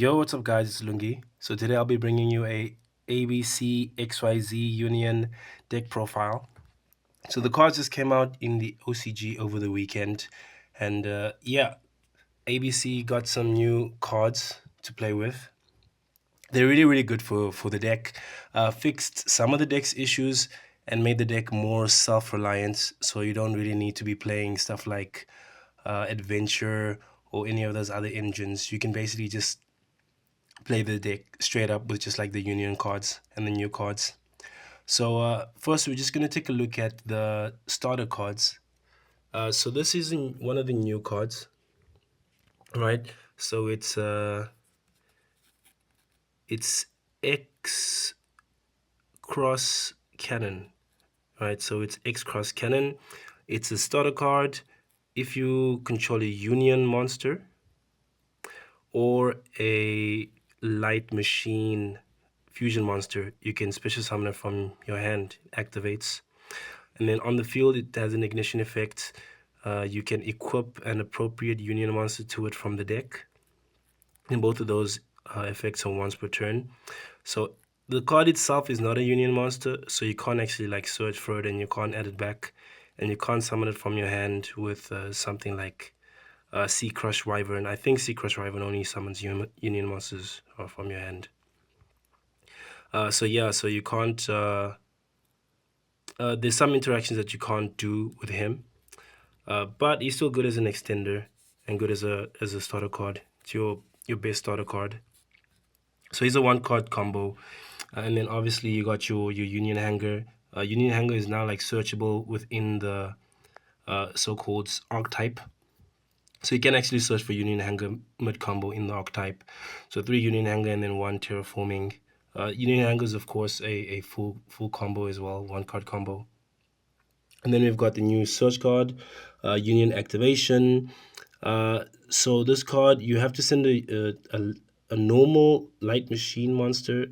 Yo, what's up guys, it's Lun-Gi. So today I'll be bringing you a ABCXYZ Union deck profile. So the cards just came out in the OCG over the weekend, and yeah, ABC got some new cards to play with. They're really good for the deck. Fixed some of the deck's issues and made the deck more self-reliant, so you don't really need to be playing stuff like Adventure or any of those other engines. You can basically just play the deck straight up with just like the Union cards and the new cards. So first we're just going to take a look at the starter cards. So this is one of the new cards, right? So it's X Cross Cannon, right? So it's X Cross Cannon. It's a starter card if you control a Union monster or a light machine fusion monster. You can special summon it from your hand, activates. And then on the field, it has an ignition effect. You can equip an appropriate Union monster to it from the deck. And both of those effects are once per turn. So the card itself is not a Union monster, so you can't actually like search for it and you can't add it back. And you can't summon it from your hand with something like Sea Crush Wyvern. I think Sea Crush Wyvern only summons Union monsters from your hand. So yeah, so you can't. There's some interactions that you can't do with him, but he's still good as an extender and good as a starter card. It's your best starter card. So he's a one card combo, and then obviously you got your Union Hanger. Union Hanger is now like searchable within the so-called archetype. So you can actually search for Union Hanger mid combo in the archetype. So 3 Union Hanger and then 1 terraforming. Union Hanger is of course a full combo as well, 1 card combo. And then we've got the new search card, Union Activation. So this card, you have to send a normal light machine monster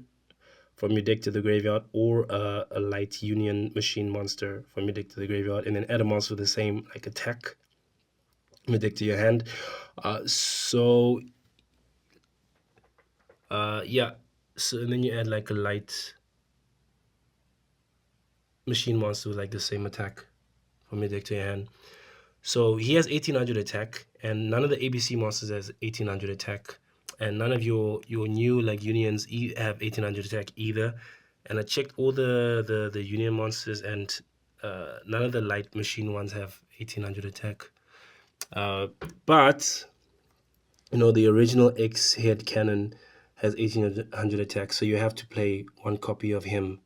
from your deck to the graveyard, or a light Union machine monster from your deck to the graveyard, and then add a monster with the same like attack from your deck to your hand. Yeah, so and then you add like a light machine monster with like the same attack from your deck to your hand. So he has 1800 attack, and none of the ABC monsters has 1800 attack, and none of your new like unions have 1800 attack either. And I checked all the union monsters, and none of the light machine ones have 1800 attack. But you know, the original X head cannon has 1800 attack, so you have to play 1 copy of him.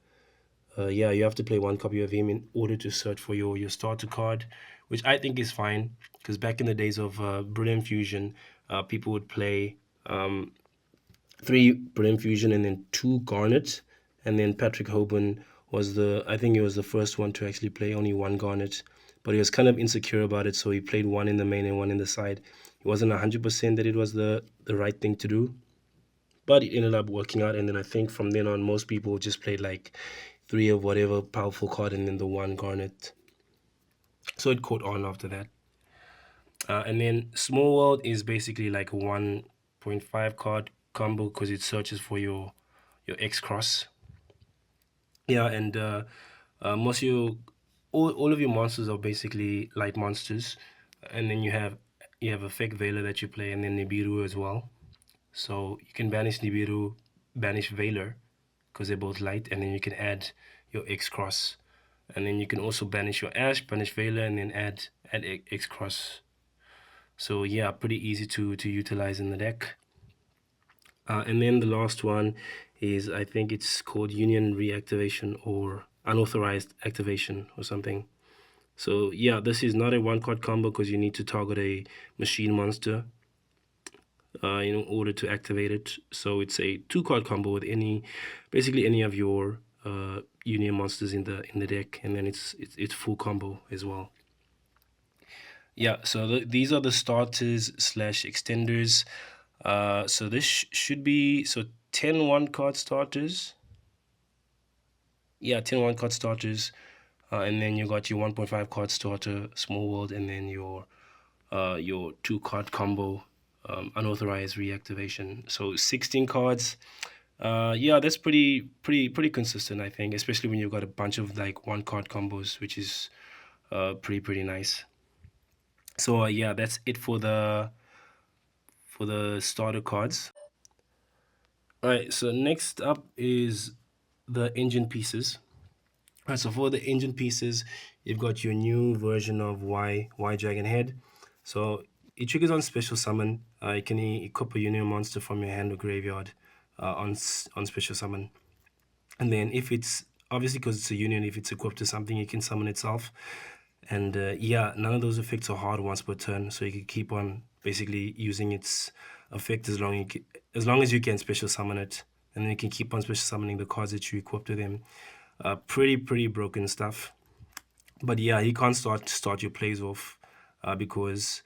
Yeah, you have to play 1 copy of him in order to search for your starter card, which I think is fine, because back in the days of Brilliant Fusion, people would play 3 Brilliant Fusion and then 2 Garnet, and then Patrick Hoban was I think he was the first one to actually play only 1 Garnet, but he was kind of insecure about it, so he played 1 in the main and 1 in the side. He wasn't 100% that it was the right thing to do, but it ended up working out. And then I think from then on, most people just played like 3 of whatever powerful card and then the 1 Garnet. So it caught on after that. And then Small World is basically like a 1.5 card combo because it searches for your X Cross. Yeah, and most of your all of your monsters are basically light monsters, and then you have Effect Veiler that you play, and then Nibiru as well. So you can banish Nibiru, banish Veiler, because they're both light, and then you can add your X Cross, and then you can also banish your Ash, banish Veiler, and then add X Cross. So yeah, pretty easy to utilize in the deck. And then the last one is, I think it's called Union Reactivation or Unauthorized Activation or something. So yeah, this is not a 1 card combo because you need to target a machine monster in order to activate it. So it's a 2 card combo with basically any of your Union monsters in the deck, and then it's full combo as well. Yeah, so these are the starters / extenders. So this should be 10 1 card starters. Yeah, 10 1 card starters, and then you got your 1.5 card starter Small World, and then your 2 card combo unauthorized reactivation. So 16 cards. Yeah, that's pretty consistent, I think, especially when you've got a bunch of like one card combos, which is pretty nice. So yeah, that's it for the starter cards. All right, so next up is the engine pieces. All right, so for the engine pieces, you've got your new version of Y Dragon Head. So it triggers on special summon. You can equip a union monster from your hand or graveyard on special summon. And then if it's obviously because it's a union, if it's equipped to something, it can summon itself. And yeah, none of those effects are hard once per turn, so you can keep on basically using its effect as long as you can special summon it, and then you can keep on special summoning the cards that you equip to them. Pretty broken stuff. But yeah, he can't start your plays off because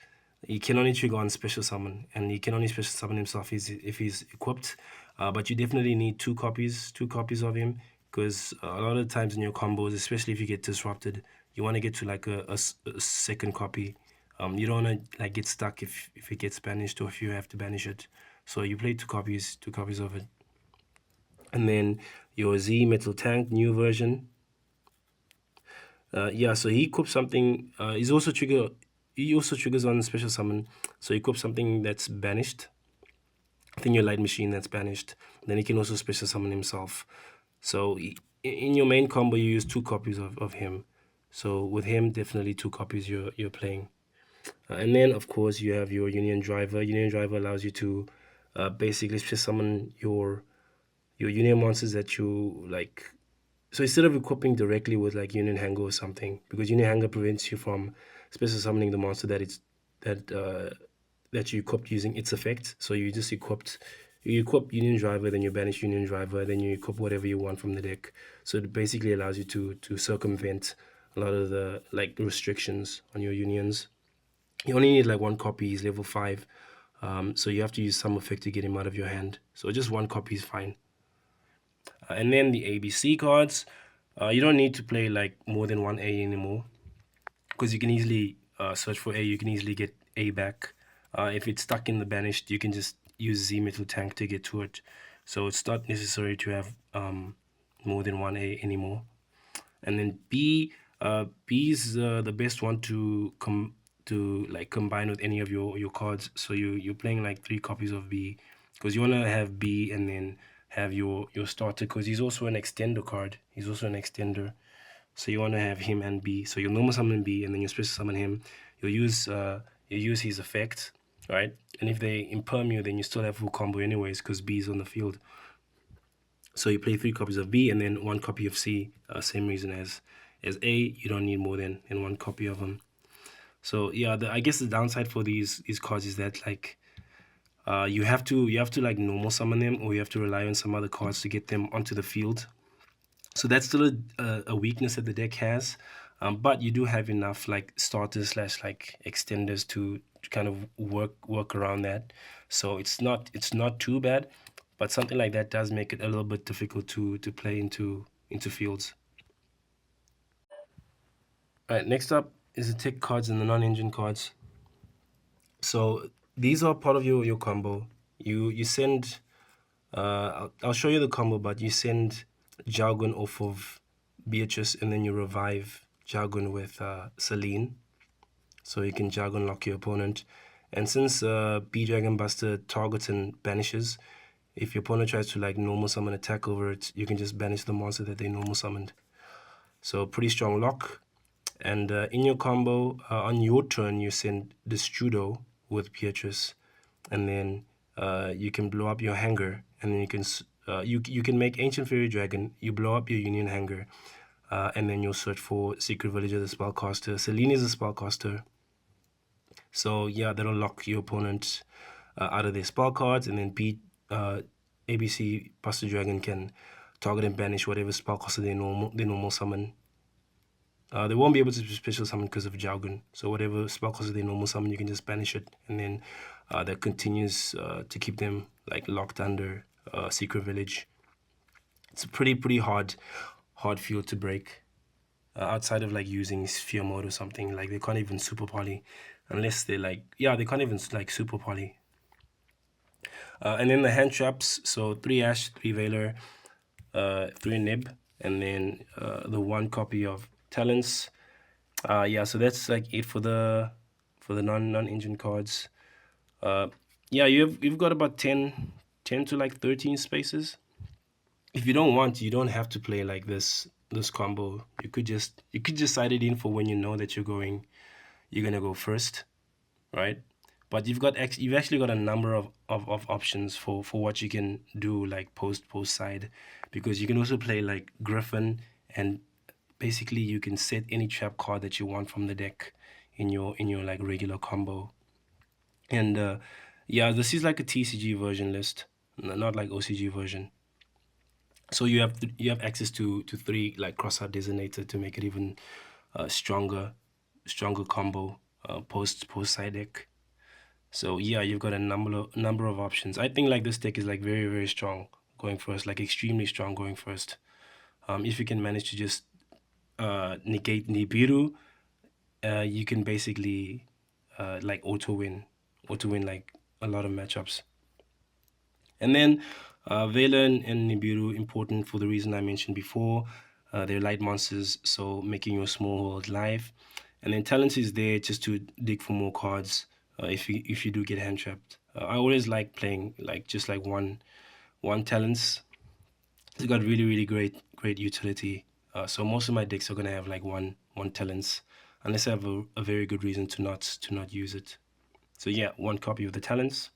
he can only trigger on special summon, and he can only special summon himself if he's equipped. But you definitely need two copies of him, because a lot of times in your combos, especially if you get disrupted, you want to get to like a second copy. You don't want to like get stuck if it gets banished or if you have to banish it. So you play two copies of it, and then your Z Metal Tank new version. Yeah, so he equips something. He's also trigger. He also triggers on special summon. So he equips something that's banished. I think your light machine that's banished. Then he can also special summon himself. So in your main combo, you use two copies of him. So with him, definitely two copies you're playing. And then of course you have your Union Driver. Union Driver allows you to basically special summon your Union monsters that you like. So instead of equipping directly with like Union Hanger or something, because Union Hanger prevents you from special summoning the monster that that you equipped using its effect. So you equip Union Driver, then you banish Union Driver, then you equip whatever you want from the deck. So it basically allows you to circumvent a lot of the like restrictions on your unions. You only need like one copy. He's level 5, so you have to use some effect to get him out of your hand. So just one copy is fine. And then the ABC cards, you don't need to play like more than one A anymore, because you can easily search for A. You can easily get A back. If it's stuck in the banished, you can just use Z Metal Tank to get to it. So it's not necessary to have more than one A anymore. And then B is the best one to like combine with any of your cards. So you're playing like 3 copies of B, because you want to have B and then have your starter, because he's also an extender card. He's also an extender. So you want to have him and B. So you'll normal summon B, and then you special summon him. You use his effect, right? And if they imperm you, then you still have full combo anyways, because B is on the field. So you play 3 copies of B and then 1 copy of C. Same reason as A. You don't need more than 1 copy of them. So yeah, I guess the downside for these cards is that like you have to like normal summon them, or you have to rely on some other cards to get them onto the field. So that's still a weakness that the deck has, but you do have enough like starters slash like extenders to kind of work around that. So it's not too bad, but something like that does make it a little bit difficult to play into fields. All right, next up is the tech cards and the non-engine cards. So these are part of your combo. You send I'll show you the combo, but you send Jargon off of Beatrice, and then you revive Jargon with Celine, so you can Jargon lock your opponent. And since B Dragon Buster targets and banishes, if your opponent tries to like normal summon attack over it, you can just banish the monster that they normal summoned. So pretty strong lock. And in your combo, on your turn, you send Destrudo with Beatrice, and then you can blow up your hanger, and then you can make Ancient Fairy Dragon. You blow up your Union Hanger, and then you'll search for Secret Village as a spellcaster. Celine is a spellcaster, so yeah, that'll lock your opponent out of their spell cards, and then ABC Buster Dragon can target and banish whatever spellcaster they normal summon. They won't be able to special summon because of Jargon. So whatever spellcaster they normal summon, you can just banish it, and then that continues to keep them like locked under Secret Village. It's a pretty hard field to break. Outside of like using Sphere Mode or something, like they can't even super poly, unless they like they can't even like super poly. And then the hand traps, so 3 Ash, 3 Veiler, 3 Nib, and then the 1 copy of Talents. Yeah, so that's like it for the non-engine cards. Uh, yeah, you've got about 10 to like 13 spaces. If you don't want, you don't have to play like this combo. You could just side it in for when you know that you're gonna go first, right? But you've actually got a number of options for what you can do like post side, because you can also play like Griffin, and basically you can set any trap card that you want from the deck in your like regular combo. And yeah, this is like a TCG version list, not like OCG version. So you have access to 3 like crosshair designator to make it even stronger combo post side deck. So yeah, you've got a number of options. I think like this deck is like very very strong going first, like extremely strong going first. If you can manage to just negate Nibiru, you can basically like auto win like a lot of matchups. And then Vela and Nibiru important for the reason I mentioned before. They're light monsters, so making your small world live. And then talent is there just to dig for more cards if you do get hand trapped. I always like playing like just like one talents. It's got really really great utility. So most of my decks are gonna have like one talents, unless I have a very good reason to not use it. So yeah, 1 copy of the talents.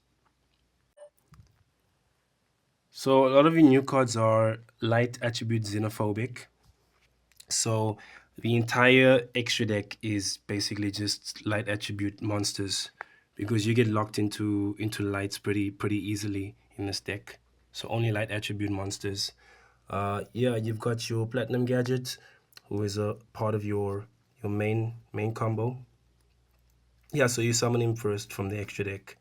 So a lot of your new cards are light attribute xenophobic. So the entire extra deck is basically just light attribute monsters, because you get locked into lights pretty easily in this deck. So only light attribute monsters. Yeah, you've got your platinum gadget, who is a part of your main combo. Yeah, so you summon him first from the extra deck.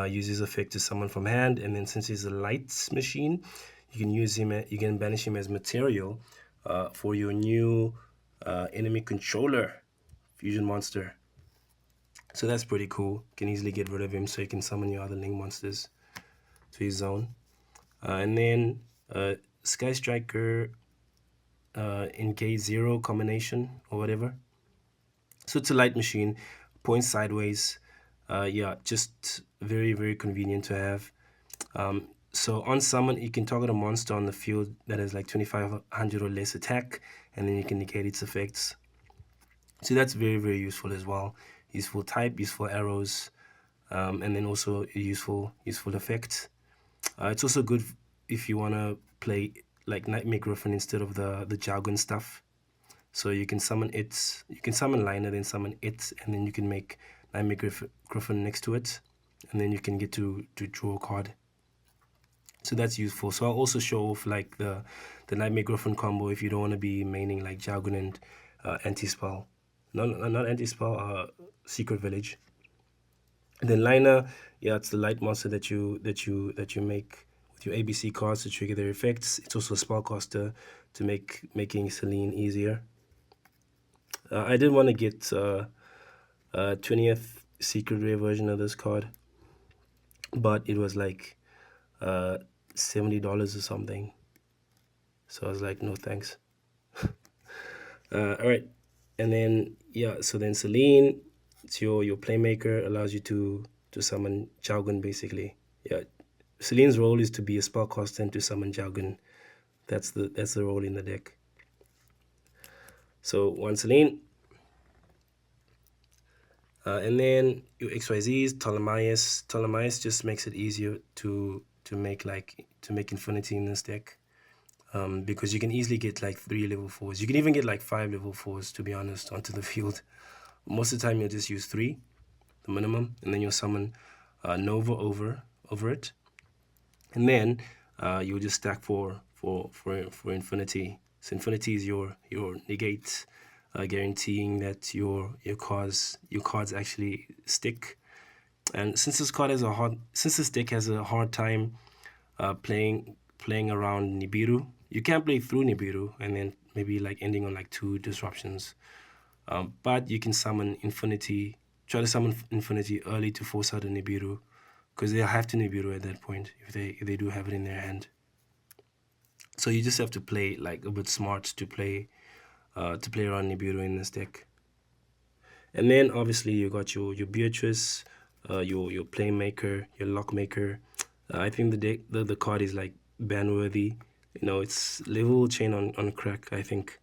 Use his effect to summon from hand, and then since he's a lights machine, you can use him. You can banish him as material for your new enemy controller fusion monster. So that's pretty cool. You can easily get rid of him, so you can summon your other link monsters to his zone. And then Sky Striker engage 0 combination or whatever. So it's a light machine, points sideways. Yeah, just very very convenient to have. So on summon, you can target a monster on the field that has like 2500 or less attack, and then you can negate its effects. So that's very very useful as well. Useful type, useful arrows, and then also a useful effect. It's also good if you want to play like Nightmare Griffin instead of the jargon stuff. So you can summon it, you can summon Liner, then summon it, and then you can make Nightmare Griffin next to it, and then you can get to draw a card. So that's useful. So I'll also show off like the Nightmare Griffin combo if you don't want to be maining like Jargon and anti-spell. Not anti-spell, Secret Village. And then Liner, yeah, it's the light monster that you make with your ABC cards to trigger their effects. It's also a spellcaster to making Celine easier. I did want to get 20th secret rare version of this card, but it was like $70 or something. So I was like, no thanks. All right, and then yeah, so then Celine, it's your playmaker, allows you to summon Jargon basically. Yeah, Celine's role is to be a spellcaster and to summon Jargon. That's the role in the deck. So one Celine, and then your XYZs, Ptolemaeus. Ptolemaeus just makes it easier to make Infinity in this deck. Because you can easily get like 3 level 4s. You can even get like 5 level 4s, to be honest, onto the field. Most of the time you'll just use 3, the minimum, and then you'll summon Nova over it. And then you'll just stack for Infinity. So Infinity is your negate, guaranteeing that your cards actually stick. And since this deck has a hard time playing around Nibiru, you can play through Nibiru and then maybe like ending on like 2 disruptions. But you can summon Infinity, try to summon Infinity early to force out a Nibiru, because they'll have to Nibiru at that point if they do have it in their hand. So you just have to play like a bit smart to play around Nibiru in this deck. And then obviously you got your Beatrice, your playmaker, your lockmaker. I think the deck the card is like ban worthy. You know, it's level chain on crack, I think.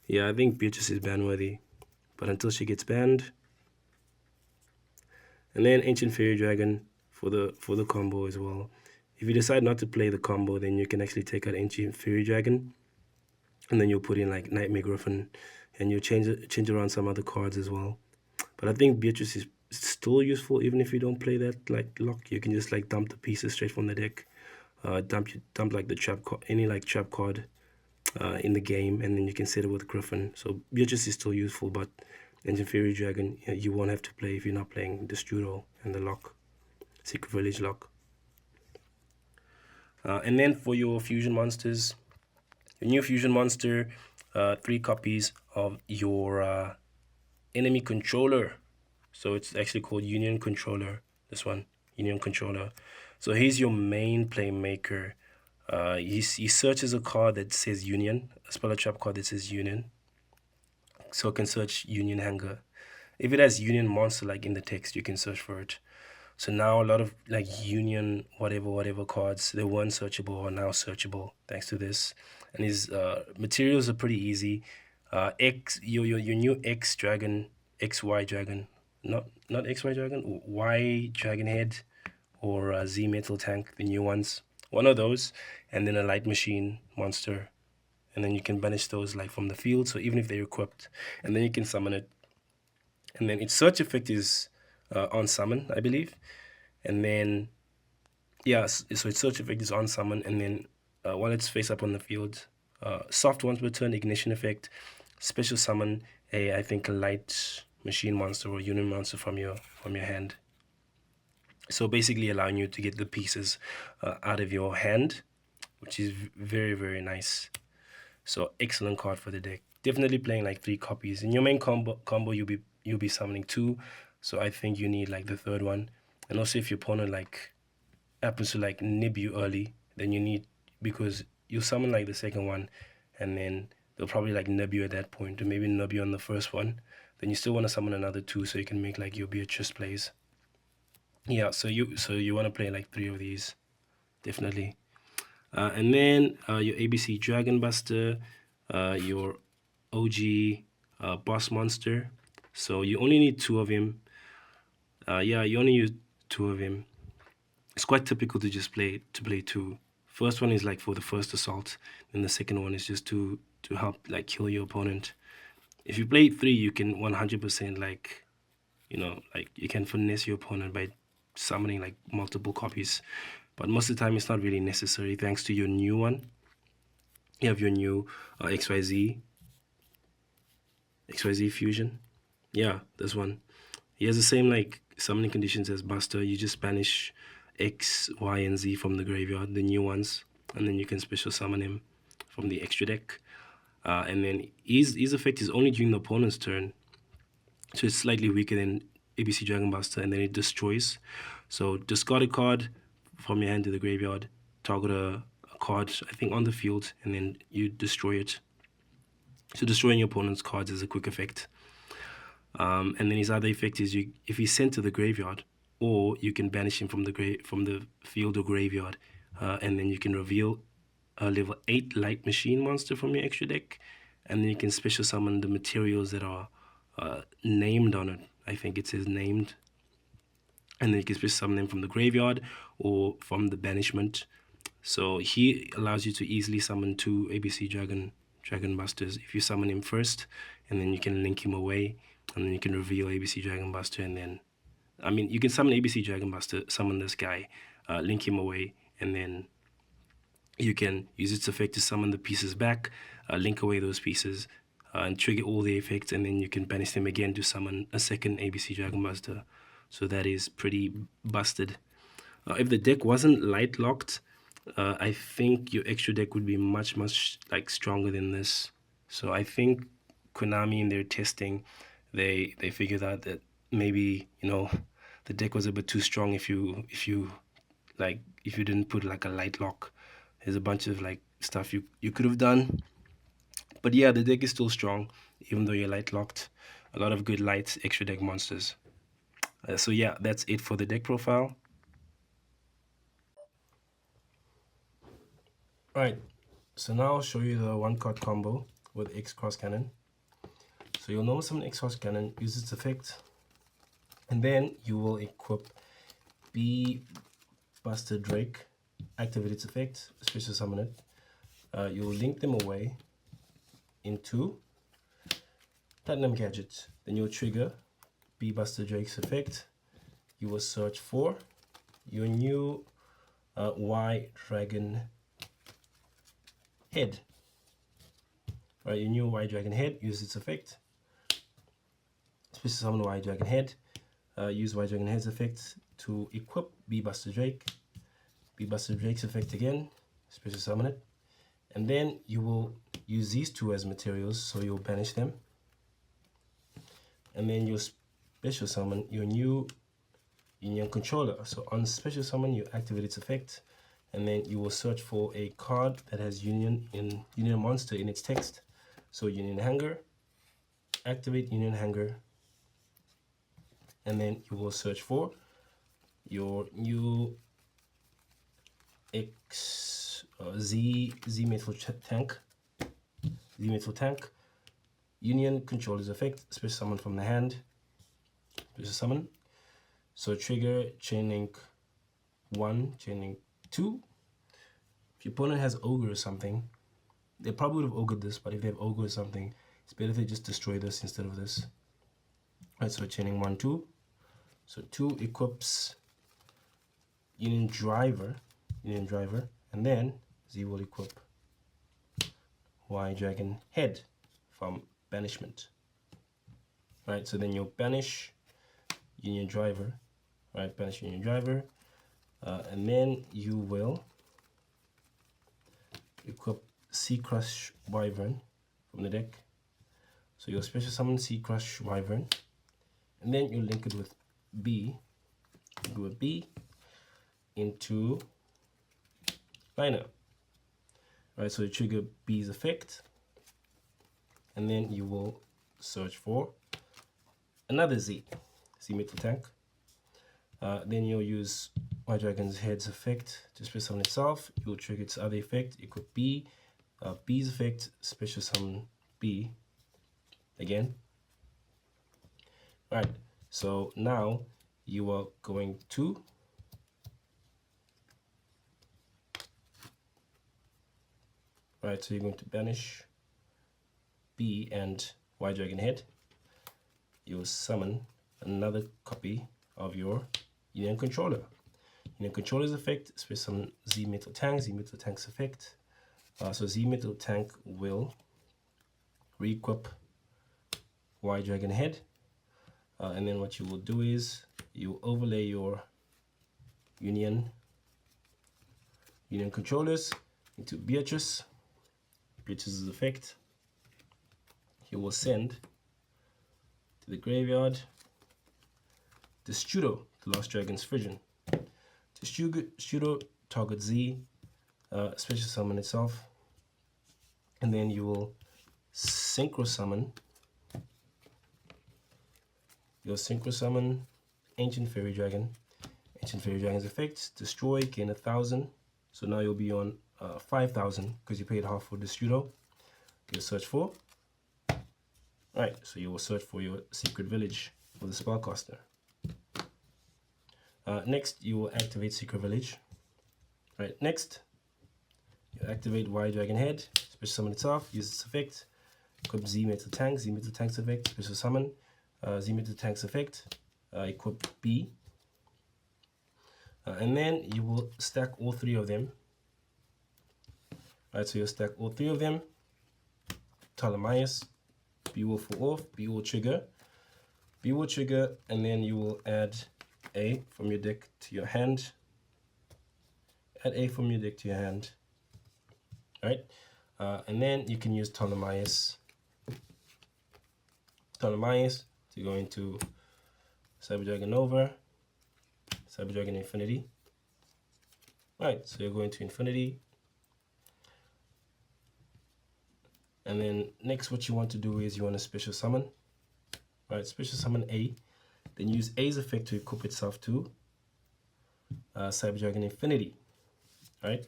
Yeah, I think Beatrice is ban worthy. But until she gets banned. And then Ancient Fairy Dragon for the combo as well. If you decide not to play the combo, then you can actually take out Ancient Fairy Dragon, and then you'll put in like Nightmare Griffin, and you change around some other cards as well. But I think Beatrice is still useful even if you don't play that like lock. You can just like dump the pieces straight from the deck. Dump like the trap card, any like trap card in the game, and then you can set it with Griffin. So Beatrice is still useful, but Ancient Fairy Dragon you won't have to play if you're not playing the Strudel and the lock, Secret Village lock. And then for your fusion monsters, your new fusion monster, 3 copies of your enemy controller. So it's actually called Union Controller. This one, Union Controller. So he's your main playmaker. He searches a card that says Union, a spell trap card that says Union. So it can search Union Hanger. If it has Union monster like in the text, you can search for it. So now a lot of like Union whatever cards they weren't searchable are now searchable thanks to this. And his materials are pretty easy. Your new X dragon, XY dragon, not XY dragon, Y dragon head, or Z metal tank, the new ones. One of those, and then a light machine monster, and then you can banish those like from the field. So even if they're equipped, and then you can summon it. And then its search effect is on summon, I believe. And then yeah, so its search effect is on summon, and then while it's face up on the field, soft once per turn ignition effect, special summon I think a light machine monster or unit monster from your hand. So basically allowing you to get the pieces out of your hand, which is very nice. So excellent card for the deck. Definitely playing like 3 copies. In your main combo you'll be summoning 2. So I think you need like the third one. And also if your opponent like happens to like nib you early, then you need, because you summon like the second one, and then they'll probably like nib you at that point, or maybe nib you on the first one. Then you still want to summon another 2 so you can make like your Beatrice plays. Yeah, so you want to play like 3 of these, definitely. And then your ABC Dragon Buster, your OG boss monster. So you only need 2 of him. Yeah, you only use 2 of him. It's quite typical to just play 2. First one is like for the first assault, and the second one is just to help like kill your opponent. If you play 3, you can 100% like, you know, like you can finesse your opponent by summoning like multiple copies. But most of the time it's not really necessary thanks to your new one. You have your new XYZ fusion. Yeah, this one. He has the same like summoning conditions as Buster. You just banish X, Y, and Z from the graveyard, the new ones, and then you can special summon him from the extra deck. And then his effect is only during the opponent's turn, so it's slightly weaker than ABC Dragon Buster, and then it destroys. So discard a card from your hand to the graveyard, target a card, I think, on the field, and then you destroy it. So destroying your opponent's cards is a quick effect. And then his other effect is if he's sent to the graveyard, or you can banish him from the field or graveyard, and then you can reveal a level 8 light machine monster from your extra deck, and then you can special summon the materials that are named on it. I think it says named, and then you can special summon them from the graveyard or from the banishment. So he allows you to easily summon 2 ABC Dragon Busters if you summon him first, and then you can link him away, and then you can reveal ABC Dragon Buster, and then, I mean, you can summon ABC Dragon Buster, summon this guy, link him away, and then you can use its effect to summon the pieces back, link away those pieces, and trigger all the effects, and then you can banish them again to summon a second ABC Dragon Buster. So that is pretty busted. If the deck wasn't light locked, I think your extra deck would be much like stronger than this. So I think Konami in their testing, they figured out that maybe, you know, the deck was a bit too strong if you didn't put like a light lock. There's a bunch of like stuff you could have done, but yeah, the deck is still strong even though you're light locked. A lot of good lights, extra deck monsters. So yeah, that's it for the deck profile. Alright, so now I'll show you the one card combo with X Cross Cannon. So you'll normal summon X Cross Cannon, use its effect, and then you will equip B Buster Drake, activate its effect, special summon it. You will link them away into Platinum Gadget. Then you'll trigger B Buster Drake's effect. You will search for your new Y Dragon Head. Right, your new Y Dragon Head, use its effect. Special summon Y Dragon Head. Use Y Dragon Head's effect to equip B Buster Drake. B Buster Drake's effect again, special summon it. And then you will use these two as materials, so you'll banish them. And then you'll special summon your new Union Controller. So on special summon, you activate its effect, and then you will search for a card that has Union Monster in its text. So Union Hanger, activate Union Hanger, and then you will search for your new Z Metal Tank, Union Controller's effect, special summon from the hand, special summon. So trigger Chain Link 1, Chain Link 2. If your opponent has Ogre or something, they probably would have Ogred this, but if they have Ogre or something, it's better if they just destroy this instead of this. Right, so Chaining 1, 2. So 2 equips Union Driver, and then Z will equip Y Dragon Head from Banishment. Right, so then you'll banish Union Driver, right? Banish Union Driver, and then you will equip Sea Crush Wyvern from the deck. So you'll special summon Sea Crush Wyvern, and then you link it with B. Do a B into Liner. Right, so you trigger B's effect, and then you will search for another Z Metal Tank. Then you'll use Y Dragon's Head's effect to special summon itself. You'll trigger its other effect, equip B, B's effect, special summon B again. Right, so now you are going to so you're going to banish B and Y Dragon Head. You'll summon another copy of your Union Controller. Union Controller's effect, special summon Z Metal Tank's effect. So Z Metal Tank will re-equip Y Dragon Head. And then what you will do is you overlay your Union Controllers into Beatrice's effect. You will send to the graveyard Destrudo, the Lost Dragon's Frisian. Destrudo target Z, special summon itself, and then you will synchro summon. You'll synchro summon Ancient Fairy Dragon. Ancient Fairy Dragon's effect, destroy, gain 1,000. So now you'll be on 5,000 because you paid half for Destrudo. You'll search for. Right, so you will search for your Secret Village with the Spellcaster. Next, you will activate Secret Village. Right, next, you activate Y Dragon Head, special summon itself, use its effect, equip Z Metal Tank's effect, special summon, Z Metal Tank's effect, equip B, and then you will stack all 3 of them. Right, so you'll stack all 3 of them. Ptolemaeus, B will fall off, B will trigger, and then you will add A from your deck to your hand. Add A from your deck to your hand. Right, and then you can use Ptolemaeus to go into Cyber Dragon Nova, Cyber Dragon Infinity. Right, so you're going to Infinity. And then next what you want to do is you want to special summon. Right, special summon A. Then use A's effect to equip itself to Cyber Dragon Infinity. Right?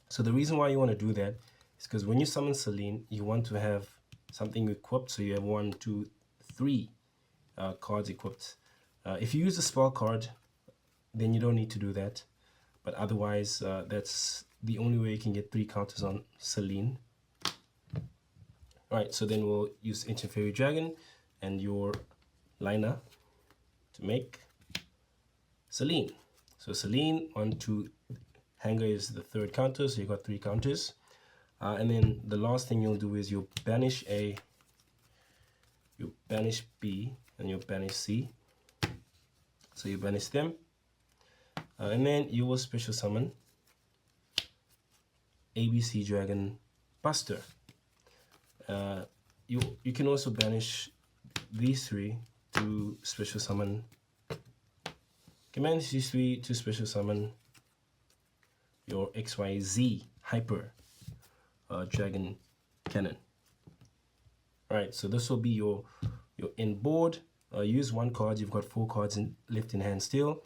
So the reason why you want to do that is because when you summon Selene, you want to have something equipped. So you have 1, 2, 3 cards equipped. If you use a spell card, then you don't need to do that. But otherwise, that's the only way you can get 3 counters on Selene. Alright, so then we'll use Ancient Fairy Dragon and your liner to make Selene. So Selene, 1, 2, Hanger is the 3rd counter, so you got 3 counters. And then the last thing you'll do is you'll banish A, you banish B, and you banish C. So you banish them. And then you will special summon ABC Dragon Buster. You can also banish these 3 to special summon. You can banish these 3 to special summon your XYZ Hyper Dragon Cannon. Alright, so this will be your end board. Use 1 card. You've got 4 cards left in hand still.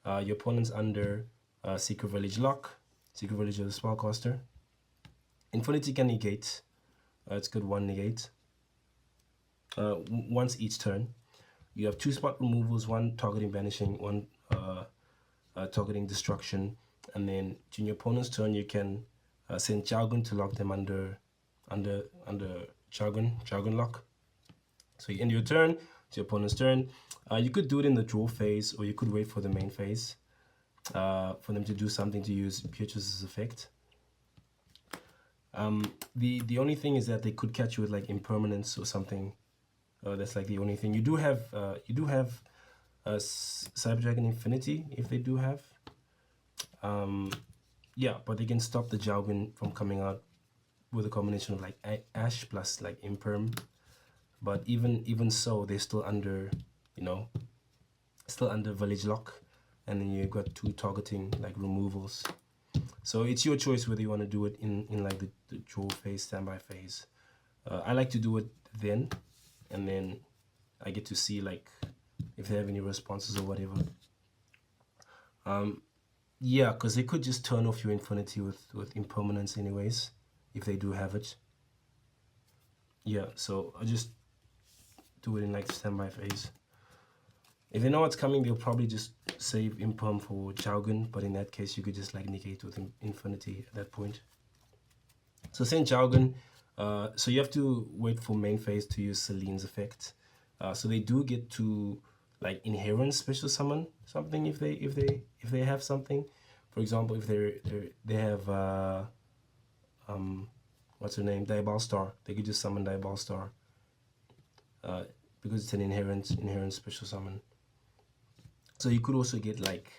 Your opponent's under Secret Village Lock. Secret Village of the Spellcaster. Infinity can negate. It's good 1 negate. Once each turn. You have 2 spot removals, 1 targeting banishing, 1 targeting destruction. And then in your opponent's turn, you can send Jargon to lock them under Jargon lock. So you end your turn to your opponent's turn. You could do it in the draw phase, or you could wait for the main phase for them to do something to use Beatrice's effect. The only thing is that they could catch you with like impermanence or something. That's like the only thing. You do have Cyber Dragon Infinity if they do have. Yeah, but they can stop the Jargon from coming out with a combination of like Ash plus like Imperm. But even so, they're still under, you know, still under Village Lock, and then you've got 2 targeting like removals. So it's your choice whether you want to do it in like the draw phase, standby phase. I like to do it then, and then I get to see like if they have any responses or whatever. Yeah, because they could just turn off your Infinity with impermanence anyways, if they do have it. Yeah, so I just do it in like standby phase. If they know what's coming, they'll probably just save Imperm for Jargon, but in that case, you could just like negate with Infinity at that point. So send Jargon. So you have to wait for main phase to use Selene's effect. So they do get to like inherent special summon something if they have something. For example, if they have what's her name, Diabol Star, they could just summon Diabol Star because it's an inherent special summon. So you could also get like,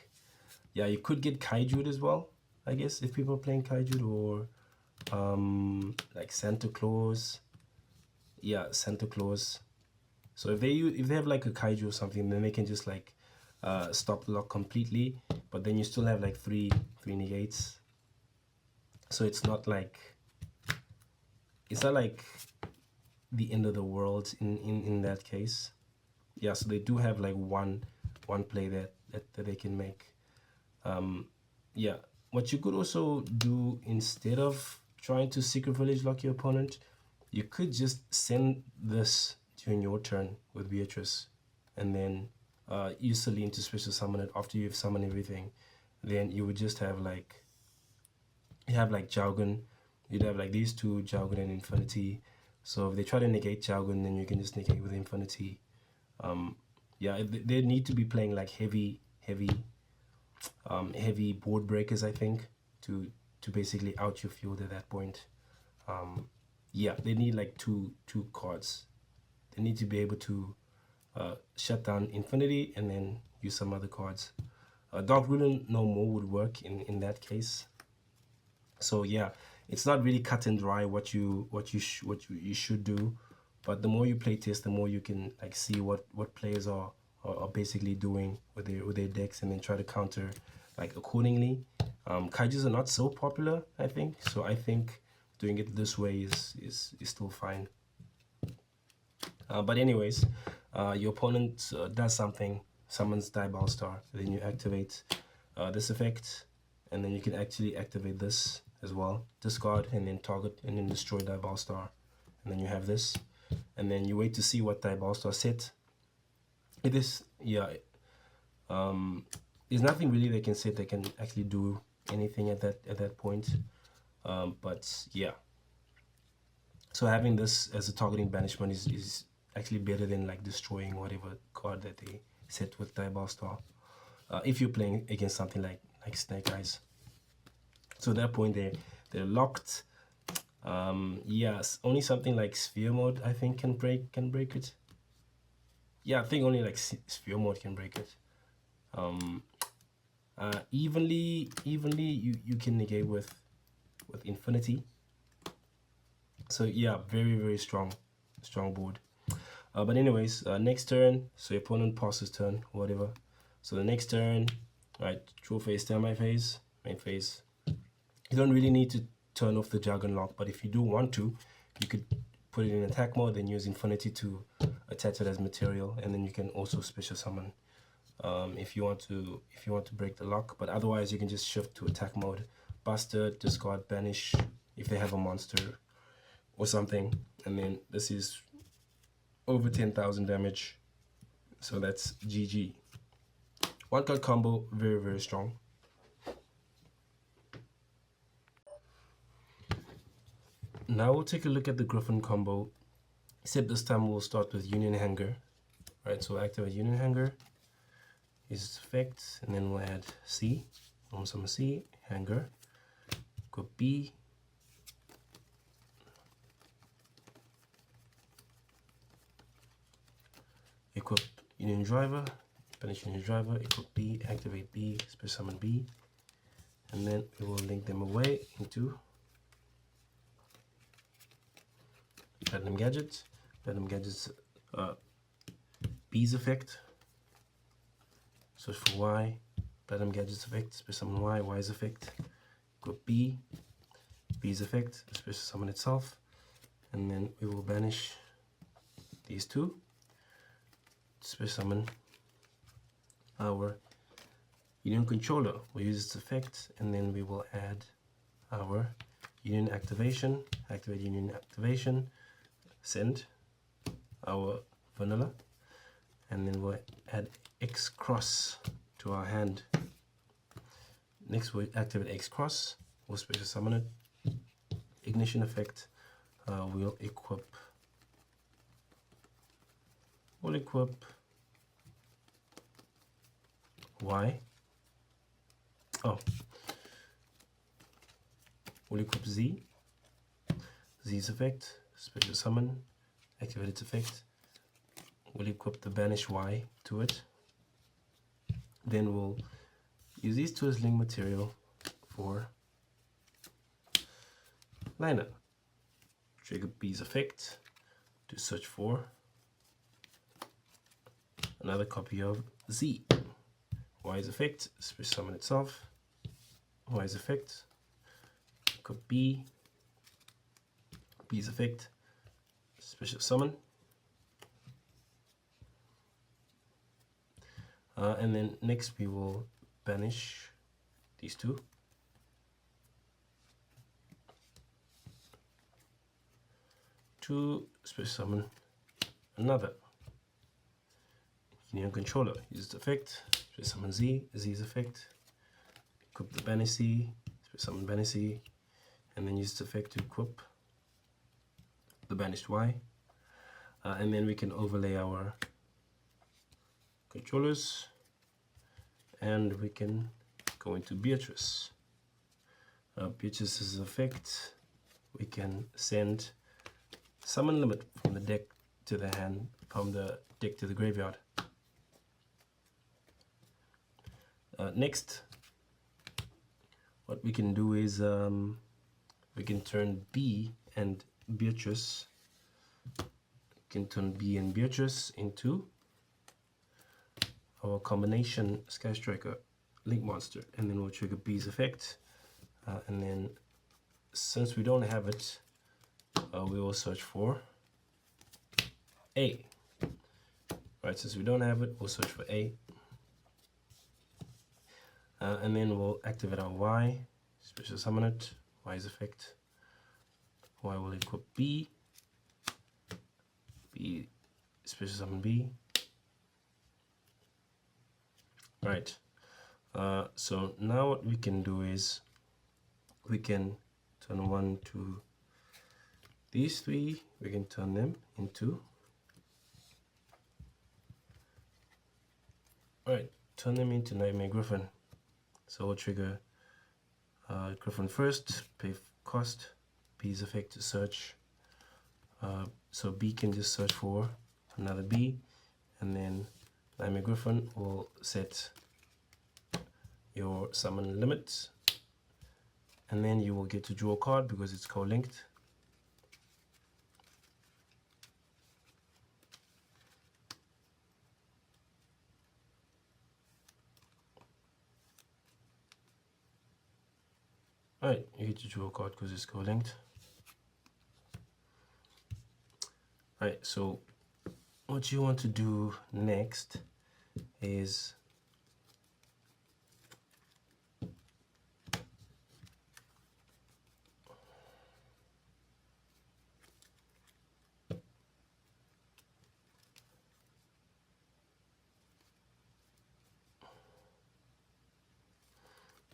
yeah, you could get Kaiju as well, I guess, if people are playing Kaiju, or like Santa Claus. Yeah, Santa Claus. So if they have like a Kaiju or something, then they can just like stop the lock completely, but then you still have like three negates. So it's not like the end of the world in that case. Yeah, so they do have like one play that they can make. Yeah, what you could also do instead of trying to Secret Village lock your opponent, you could just send this during your turn with Beatrice, and then use Selene to special summon it after you've summoned everything. Then you would just have like, you have like Jargon, you'd have like these 2, Jargon and Infinity. So if they try to negate Jargon, then you can just negate with Infinity. Yeah, they need to be playing like heavy board breakers, I think, to basically out your field at that point. Yeah, they need like two cards. They need to be able to shut down Infinity and then use some other cards. Dark Ruler no more would work in that case. So yeah, it's not really cut and dry what you should do, but the more you play test, the more you can like see what players are are basically doing with their decks, and then try to counter like accordingly. Kaijus are not so popular, I think, so I think doing it this way is still fine. But anyways, your opponent does something, summons Diabolic Star, then you activate this effect, and then you can actually activate this as well, discard and then target and then destroy Diabolic Star, and then you have this, and then you wait to see what Diabolic Star set. It is, yeah, there's nothing really they can set that can actually do anything at that point, but yeah, so having this as a targeting banishment is actually better than like destroying whatever card that they set with Diabolic Star, if you're playing against something like Snake Eyes. So at that point they're locked. Yes, only something like Sphere Mode I think can break it. Yeah, I think only like Sphere Mode can break it. Evenly you can negate with Infinity. So yeah, very strong board. But anyways, next turn, so your opponent passes turn, whatever. So the next turn, right, draw phase, standby phase, main phase. You don't really need to turn off the Jargon Lock, but if you do want to, you could put it in attack mode, then use Infinity to attach it as material, and then you can also special summon if you want to break the lock. But otherwise, you can just shift to attack mode, Bastard, discard, banish if they have a monster or something, and then this is over 10,000 damage, so that's GG. One card combo, very strong. Now we'll take a look at the Griffin combo, except this time we'll start with Union Hanger. Right, so we'll activate Union Hanger, use its effect, and then we'll add C, normal summon C, Hanger, go B, equip Union Driver, banish Union Driver, equip B, activate B, special summon B, and then we will link them away into Platinum Gadgets. Platinum Gadgets, B's effect, search for Y, Platinum Gadgets effect, special summon Y, Y's effect, equip B, B's effect, special summon itself, and then we will banish these two, special summon our Union Controller. We'll use its effect, and then we will add our Union Activation, activate Union Activation, send our vanilla, and then we'll add X cross to our hand. Next we'll activate X cross, we'll special summon it, ignition effect, we'll equip Y. Oh, we'll equip Z. Z's effect, special summon, activate its effect. We'll equip the banish Y to it. Then we'll use these two as link material for liner. Trigger B's effect to search for another copy of Z. Y's effect, special summon itself. Y's effect, equip B. B's effect, special summon. And then next we will banish these two. To special summon another Union Controller. Use its effect, special summon Z, Z's effect, equip the banish C, special summon banish C, and then use its effect to equip the banished Y. And then we can overlay our controllers, and we can go into Beatrice. Beatrice's effect, we can send summon limit from the deck to the hand, from the deck to the graveyard. Next, what we can do is we can turn B and Beatrice. We can turn B and Beatrice into our combination Sky Striker Link Monster, and then we'll trigger B's effect, and then since we don't have it, we will search for A. Right, since we don't have it, we'll search for A, and then we'll activate our Y, special summon it, Y's effect. Y will equip B, B special summon B. Right, so now what we can do is we can turn one to these three, we can turn them into, right, turn them into Nightmare Griffin. So we'll trigger Griffin first, pay cost, B's effect to search. So B can just search for another B, and then Nightmare Griffin will set your summon limit, and then you will get to draw a card because it's co-linked. Alright, you get to draw a card because it's co-linked. Alright, so what you want to do next is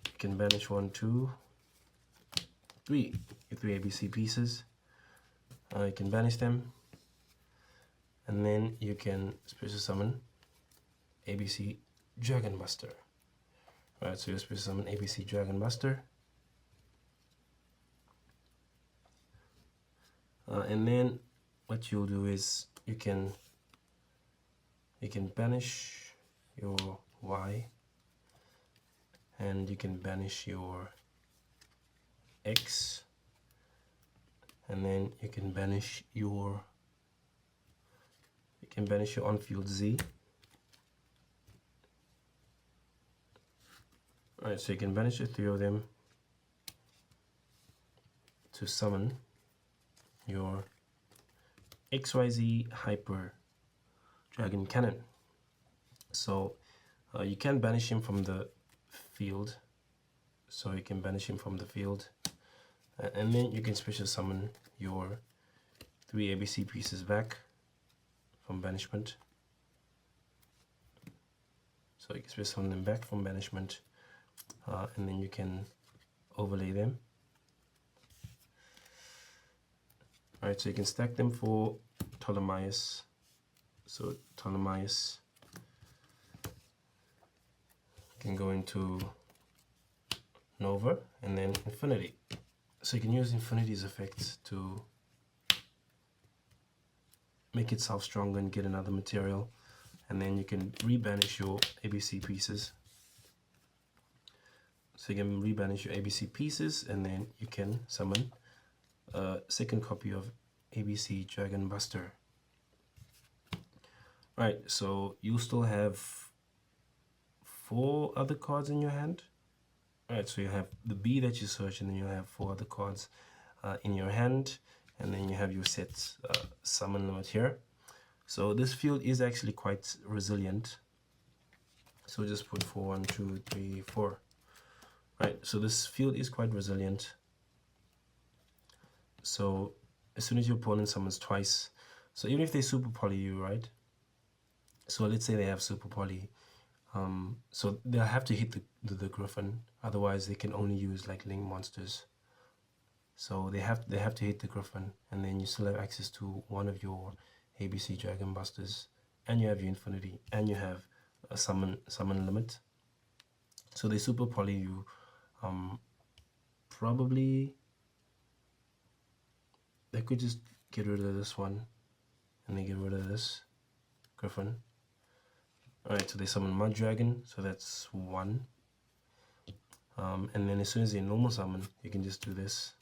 you can banish 1, 2, 3, your 3 ABC pieces. You can banish them, and then you can special summon ABC Dragon Buster. Right, so you special summon ABC Dragon Buster, and then what you'll do is you can banish your Y, and you can banish your X, and then you can banish your on-field Z. Alright, so you can banish the 3 of them to summon your XYZ Hyper Dragon Cannon. So you can banish him from the field. So you can banish him from the field, and then you can special summon your 3 ABC pieces back from banishment. So you can special summon them back from banishment, and then you can overlay them. Alright, so you can stack them for Ptolemaeus. So Ptolemaeus can go into Nova and then Infinity. So you can use Infinity's effects to make itself stronger and get another material, and then you can rebanish your ABC pieces. So you can rebanish your ABC pieces, and then you can summon a second copy of ABC Dragon Buster. Right, so you still have 4 other cards in your hand. Alright, so you have the B that you search, and then you have 4 other cards in your hand, and then you have your set summon limit here. So this field is actually quite resilient. So just put 4, 1, 2, 3, 4. Right, so this field is quite resilient. So as soon as your opponent summons twice, so even if they super poly you, right? So let's say they have super poly, so they'll have to hit the Griffin, otherwise they can only use like link monsters. So they have to hit the Griffin, and then you still have access to one of your ABC Dragon Busters, and you have your Infinity, and you have a summon limit. So they super poly you. Probably they could just get rid of this one, and they get rid of this Griffin. Alright, so they summon Mud Dragon, so that's 1. And then as soon as they normal summon, you can just do this,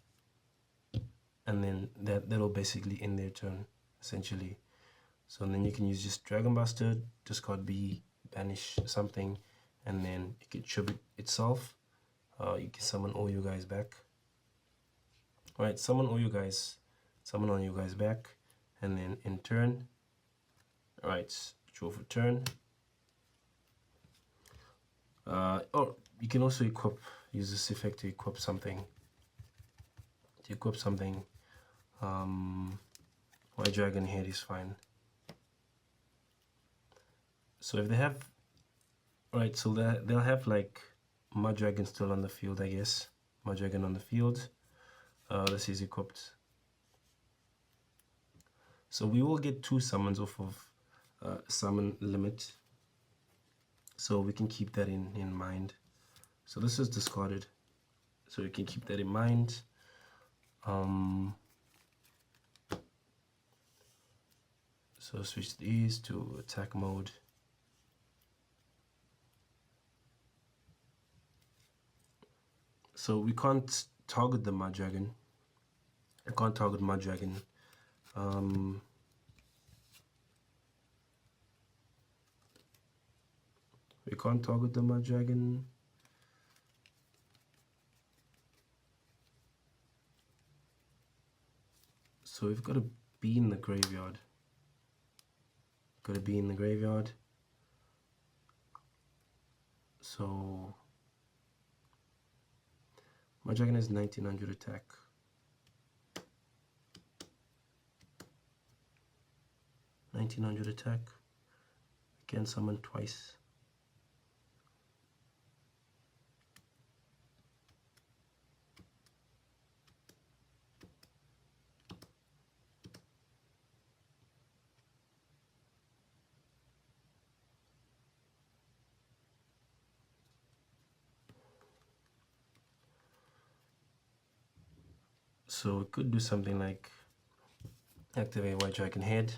and then that'll basically end their turn, essentially. So then you can use just Dragon Buster, discard B, banish something, and then it can tribute itself. You can summon all you guys back. All right, summon all you guys, summon all you guys back, and then in turn, all right, draw for turn. Or you can also use this effect to equip something. White Dragon Head is fine. So if they have, right, so they'll have like Mud Dragon still on the field, I guess. Mud Dragon on the field. This is equipped. So we will get 2 summons off of summon limit. So we can keep that in mind. So this is discarded. So you can keep that in mind. So switch these to attack mode. So we can't target the Mud Dragon. I can't target Mud Dragon. We can't target the Mud Dragon. So we've got to be in the graveyard. Got to be in the graveyard. So Mud Dragon has 1900 attack. Attack. We can summon twice. So we could do something like activate White Dragon Head,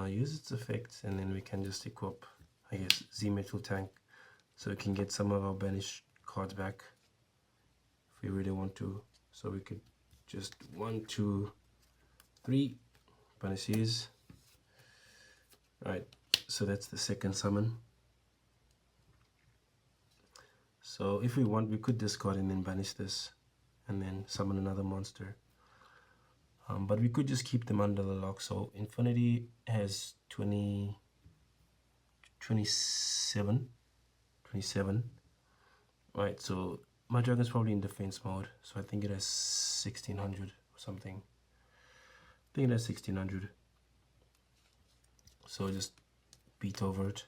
use its effects, and then we can just equip, I guess, Z-Metal Tank, so we can get some of our banished cards back if we really want to. So we could just 1, 2, 3 banishes. Right, so that's the second summon. So if we want, we could discard and then banish this and then summon another monster. But we could just keep them under the lock. So Infinity has 27. Right, so my dragon's probably in defense mode, so I think it has 1600 or something. I think it has 1600. So just beat over it.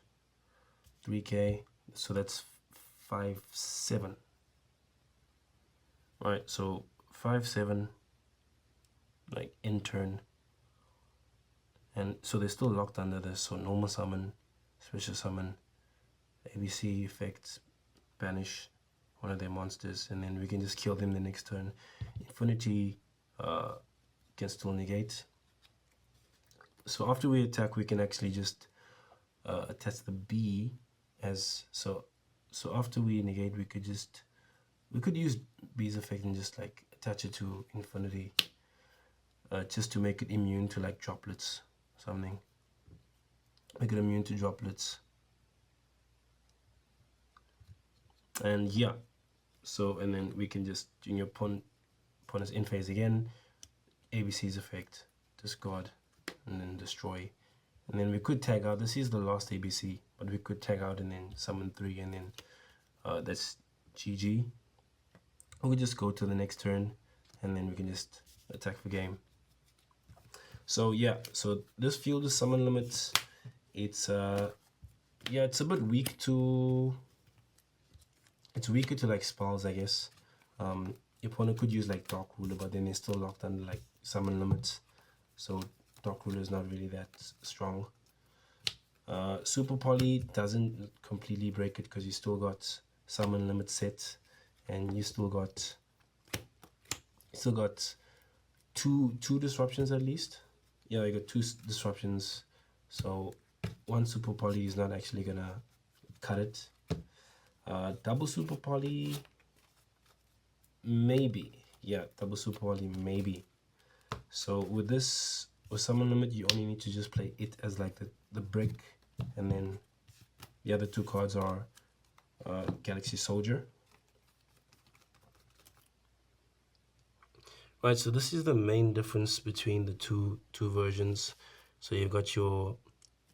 3k, so that's 5-7. Right, so 5-7, like in turn. And so they're still locked under this. So normal summon, special summon, ABC effects, banish one of their monsters, and then we can just kill them the next turn. Infinity can still negate. So after we attack, we can actually just attach the B as so after we negate, we could use B's effect and just like attach it to Infinity, just to make it immune to like droplets, something. Make it immune to droplets. And yeah, so and then we can just in your pawn is in phase again, ABC's effect, discard, and then destroy. And then we could tag out, this is the last ABC, but we could tag out and then summon 3, and then that's GG. We just go to the next turn, and then we can just attack for game. So yeah, so this field is summon limits. It's yeah, it's a bit weak to, it's weaker to like spells, I guess. Your opponent could use like Dark Ruler, but then they're still locked under like summon limits. So Dark Ruler is not really that strong. Super Poly doesn't completely break it because you still got summon limit set, and you still got two disruptions at least. Yeah, you got 2 disruptions. So 1 Super Poly is not actually gonna cut it. Double Super Poly, maybe. Yeah, double Super Poly, maybe. So with this, with summon limit, you only need to just play it as like the brick, and then The other two cards are Galaxy Soldier. Right, so this is the main difference between the two versions. So you've got your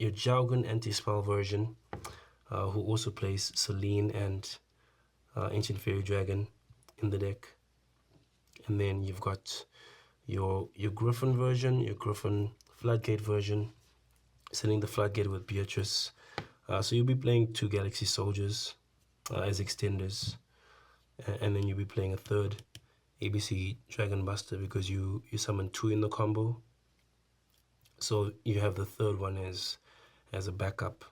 Jargon anti-spell version, who also plays Celine and Ancient Fairy Dragon in the deck. And then you've got your Griffin version, your Griffin Floodgate version, sending the Floodgate with Beatrice. So you'll be playing 2 Galaxy Soldiers as extenders, and then you'll be playing a third ABC Dragon Buster because you summon 2 in the combo. So you have the third one as a backup.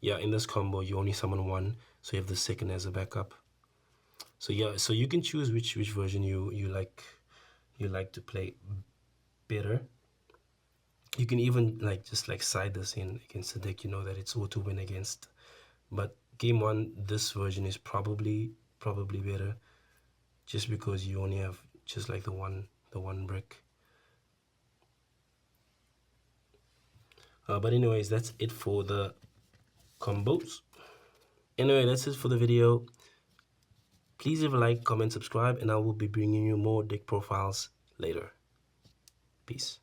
Yeah, in this combo you only summon 1, so you have the second as a backup. So yeah, so you can choose which version you like to play better. You can even just side this in against the deck, you know that it's auto win against. But game 1, this version is probably better, just because you only have just like the one brick. But anyways, that's it for the combos. Anyway, that's it for the video. Please leave a like, comment, subscribe, and I will be bringing you more deck profiles later. Peace.